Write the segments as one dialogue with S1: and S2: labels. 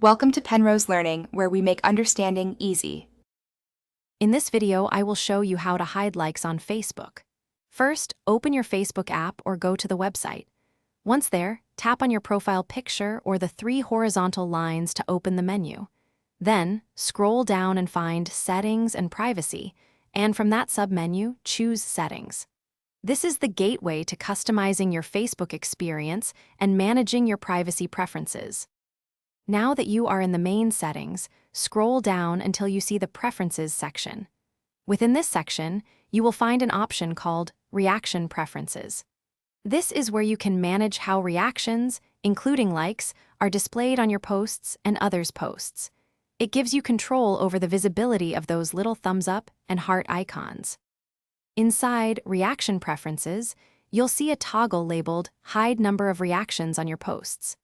S1: Welcome to Penrose Learning, where we make understanding easy.
S2: In this video, I will show you how to hide likes on Facebook. First, open your Facebook app or go to the website. Once there, tap on your profile picture or the three horizontal lines to open the menu. Then, scroll down and find Settings and Privacy, and from that submenu, choose Settings. This is the gateway to customizing your Facebook experience and managing your privacy preferences. Now that you are in the main settings, scroll down until you see the Preferences section. Within this section, you will find an option called Reaction Preferences. This is where you can manage how reactions, including likes, are displayed on your posts and others' posts. It gives you control over the visibility of those little thumbs up and heart icons. Inside Reaction Preferences, you'll see a toggle labeled Hide Number of Reactions on your posts.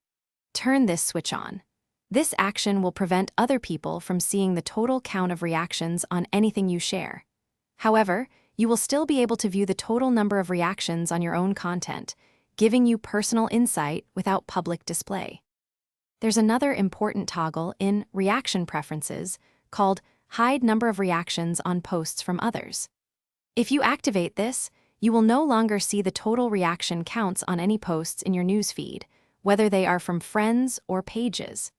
S2: Turn this switch on. This action will prevent other people from seeing the total count of reactions on anything you share. However, you will still be able to view the total number of reactions on your own content, giving you personal insight without public display. There's another important toggle in Reaction Preferences called Hide Number of Reactions on Posts from Others. If you activate this, you will no longer see the total reaction counts on any posts in your newsfeed, whether they are from friends or pages.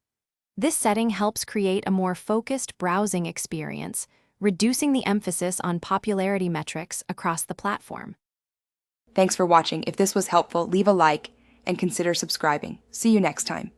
S2: This setting helps create a more focused browsing experience, reducing the emphasis on popularity metrics across the platform.
S1: Thanks for watching. If this was helpful, leave a like and consider subscribing. See you next time.